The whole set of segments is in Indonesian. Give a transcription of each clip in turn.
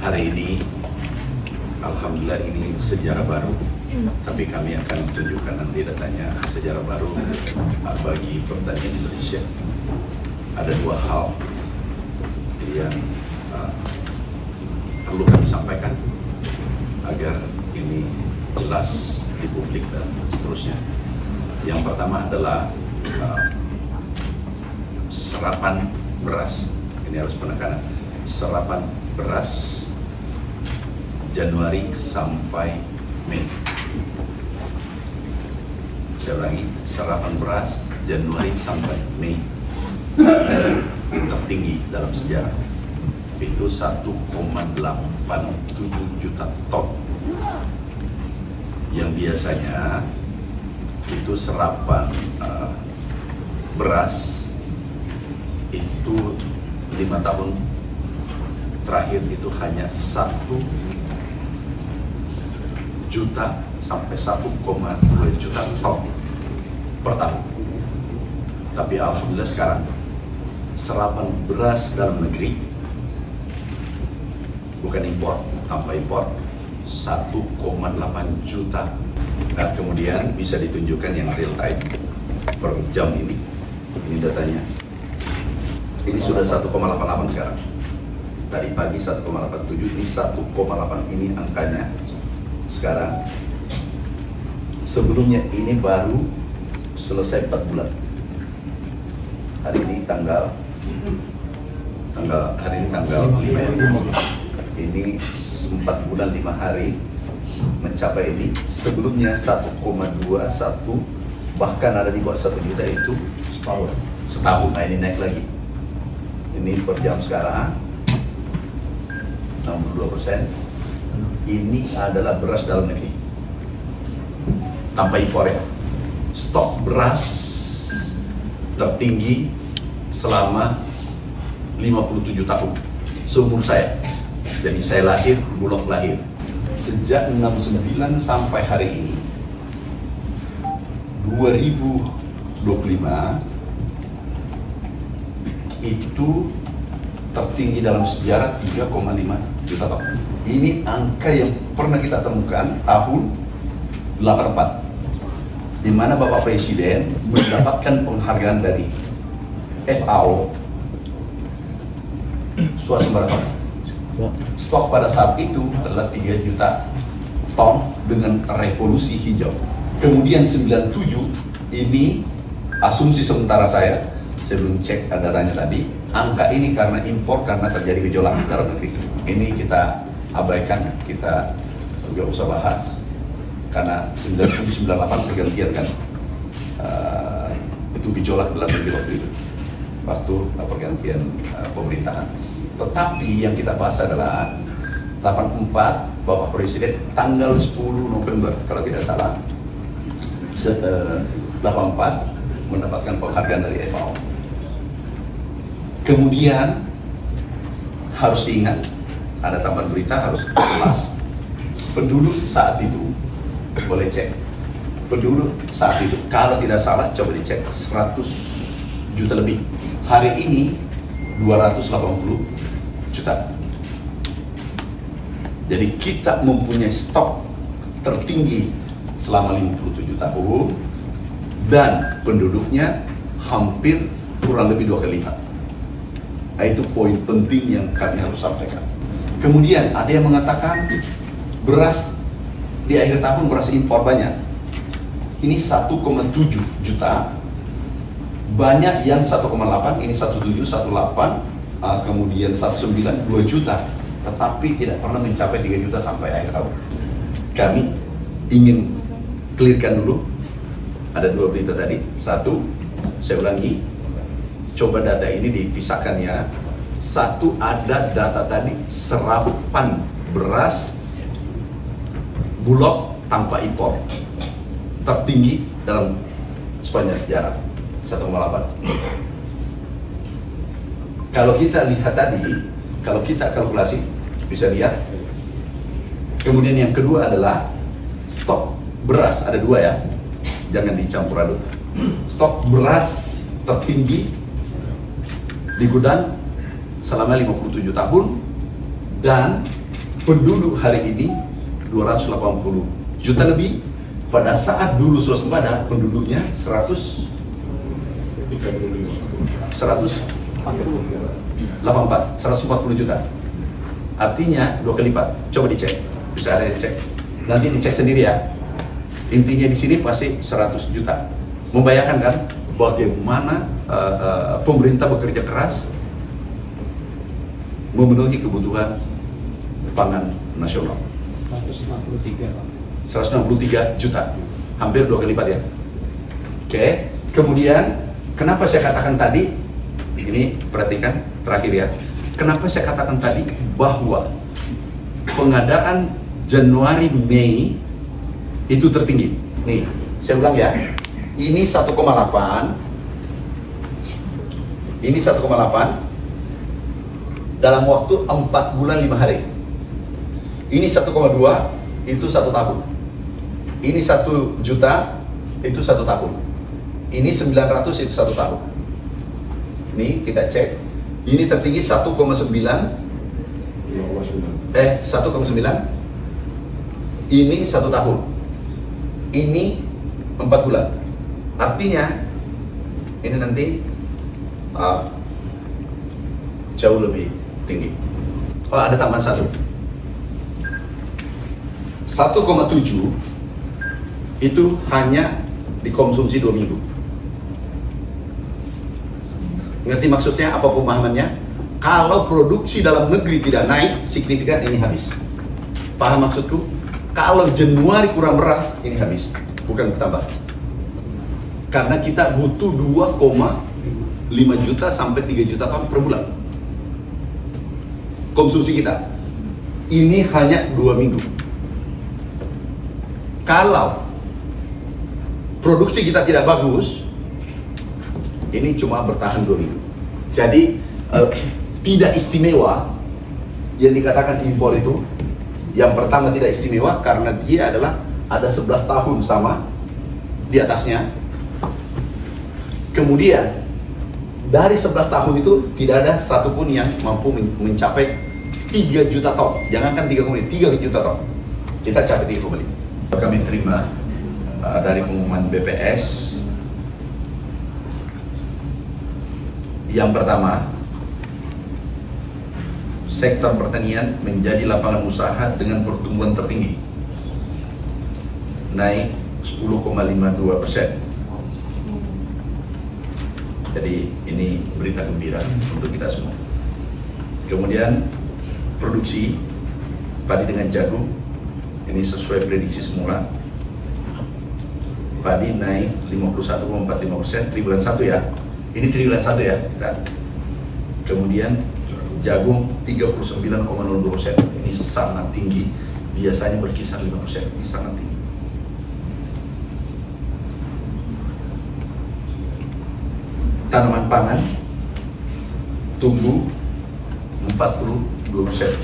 hari ini, alhamdulillah ini sejarah baru. Tapi kami akan tunjukkan nanti datanya sejarah baru bagi pertanian Indonesia. Ada dua hal yang perlu kami sampaikan agar ini jelas di publik dan seterusnya. Yang pertama adalah serapan beras. Ini harus penekanan. Serapan beras Januari sampai Mei. Saya ulangi, serapan beras Januari sampai Mei tertinggi dalam sejarah. Itu 1,87 juta ton. Yang biasanya itu serapan beras itu 5 tahun terakhir itu hanya 1 juta sampai 1,2 juta ton per tahun. Tapi alhamdulillah sekarang serapan beras dalam negeri, bukan impor, tanpa impor, 1,8 juta. Nah, kemudian bisa ditunjukkan yang real time per jam ini datanya. Ini sudah 1,88 sekarang. Tadi pagi 1,87, ini 1,8, ini angkanya sekarang. Sebelumnya ini baru selesai 4 bulan. Hari ini tanggal hari ini tanggal 5 ya. Ini 4 bulan 5 hari mencapai ini. Sebelumnya 1,21, bahkan ada di bawah 1 juta itu setahun. Nah, ini naik lagi. Ini per jam sekarang 62%. Ini adalah beras dalam negeri tanpa impor ya. Stok beras tertinggi selama 57 tahun seumur saya. Jadi saya lahir, Bulog lahir. Sejak 69 sampai hari ini 2025 itu tertinggi dalam sejarah 3,5 juta ton. Ini angka yang pernah kita temukan tahun 84, di mana Bapak Presiden mendapatkan penghargaan dari FAO swasembada pangan. Stok pada saat itu adalah 3 juta ton dengan revolusi hijau. Kemudian 97, ini asumsi sementara saya belum cek datanya tadi, angka ini karena impor, karena terjadi gejolak dalam negeri. Ini kita abaikan, kita nggak usah bahas, karena 97-98 pergantian kan, itu gejolak dalam negeri waktu itu, waktu pergantian pemerintahan. Tetapi yang kita bahas adalah 84, Bapak Presiden tanggal 10 November kalau tidak salah, 84 mendapatkan penghargaan dari FAO. Kemudian harus diingat, ada tambahan berita harus jelas. Penduduk saat itu, boleh cek, penduduk saat itu kalau tidak salah coba dicek 100 juta lebih. Hari ini 280 juta. Jadi kita mempunyai stok tertinggi selama 57 tahun dan penduduknya hampir kurang lebih 2 kali lipat. Nah, itu poin penting yang kami harus sampaikan. Kemudian ada yang mengatakan beras di akhir tahun beras impor banyak. Ini 1,7 juta. Banyak yang 1,8, ini 1,7, 1,8, kemudian 1,9, 2 juta. Tetapi tidak pernah mencapai 3 juta sampai akhir tahun. Kami ingin clearkan dulu. Ada 2 berita tadi. Satu, saya ulangi, coba data ini dipisahkan ya. Satu, ada data tadi serapan beras Bulog tanpa impor tertinggi dalam sepanjang sejarah, 1,8. Kalau kita lihat tadi, kalau kita kalkulasi bisa lihat. Kemudian yang kedua adalah stok beras, ada 2 ya, jangan dicampur aduk. Stok beras tertinggi di gudang selama 57 tahun dan penduduk hari ini 280 juta lebih. Pada saat dulu swasembada penduduknya 184 juta. Artinya 2 kali lipat. Coba dicek, bisa ada yang cek. Nanti dicek sendiri ya. Intinya di sini pasti 100 juta. Membayangkan kan bagaimana pemerintah bekerja keras memenuhi kebutuhan pangan nasional. 163 juta, hampir 2 kali lipat ya. Oke, kemudian kenapa saya katakan tadi, ini perhatikan terakhir ya, kenapa saya katakan tadi bahwa pengadaan Januari Mei itu tertinggi. Nih, saya ulang ya, ini 1,8, ini 1,8 dalam waktu 4 bulan 5 hari. Ini 1,2, itu 1 tahun. Ini 1 juta, itu 1 tahun. Ini 900, itu 1 tahun. Nih kita cek. Ini tertinggi 1,9. 1,9. Ini 1 tahun. Ini 4 bulan. Artinya ini nanti jauh lebih tinggi. Oh, ada tambahan 1,7 itu hanya dikonsumsi 2 minggu. Ngerti maksudnya apa pemahamannya? Kalau produksi dalam negeri tidak naik signifikan, ini habis. Paham maksudku? Kalau Januari kurang beras, ini habis, bukan bertambah. Karena kita butuh 2,5 juta sampai 3 juta ton per bulan konsumsi kita. Ini hanya 2 minggu. Kalau produksi kita tidak bagus, ini cuma bertahan 2 minggu. Jadi tidak istimewa yang dikatakan impor itu. Yang pertama tidak istimewa karena dia adalah ada 11 tahun sama di atasnya. Kemudian dari 11 tahun itu tidak ada satupun yang mampu mencapai 3 juta ton. Jangankan 3 juta ton. Kita capai 3,5. Kami terima dari pengumuman BPS. Yang pertama, sektor pertanian menjadi lapangan usaha dengan pertumbuhan tertinggi, naik 10,52%. Jadi ini berita gembira untuk kita semua. Kemudian produksi padi dengan jagung, ini sesuai prediksi semula. Padi naik 51,45% triwulan 1 ya. Ini triwulan 1 ya. Kemudian jagung 39,02%. Ini sangat tinggi. Biasanya berkisar 5%. Ini sangat tinggi. Tanaman pangan tumbuh 42%.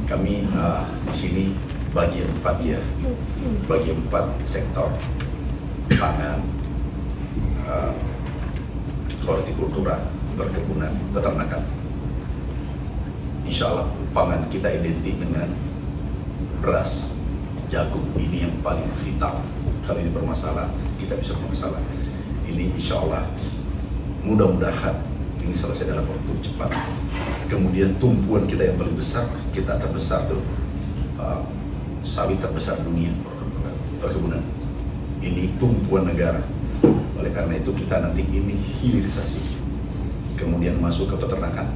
Kami di sini bagi 4 ya, bagi 4 sektor: pangan, hortikultura, perkebunan, peternakan. Insya Allah pangan kita identik dengan beras, jagung. Ini yang paling vital. Kalau ini bermasalah, kita bisa bermasalah. Ini insya Allah mudah-mudahan ini selesai dalam waktu cepat. Kemudian tumpuan kita yang paling besar, kita terbesar tuh sawit terbesar dunia, perkebunan. Ini tumpuan negara. Oleh karena itu kita nanti ini hilirisasi, kemudian masuk ke peternakan.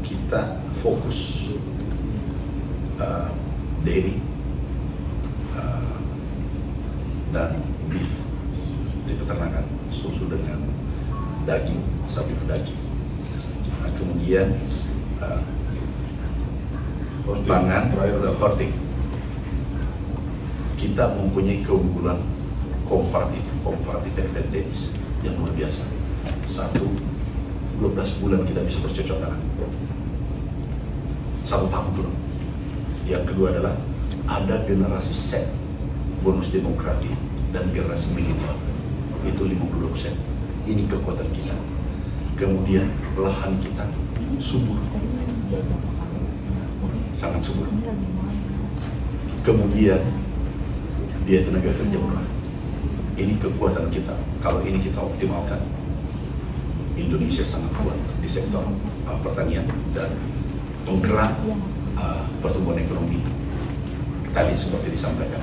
Kita fokus dairy dan beef di peternakan, susu dengan daging, sapi berdaging. Nah, kemudian pangan, hortik. Kita mempunyai keunggulan komparatif advantage yang luar biasa. 12 bulan kita bisa bercocok tanam. 1 tahun dulu. Yang kedua adalah ada generasi Z, bonus demografi, dan generasi milenial. Itu 50%. Ini kekuatan kita. Kemudian lahan kita subur. sangat subur. Kemudian dia tenaga kerja murah. Ini kekuatan kita. Kalau ini kita optimalkan, Indonesia sangat kuat di sektor pertanian dan penggerak pertumbuhan ekonomi tadi seperti disampaikan.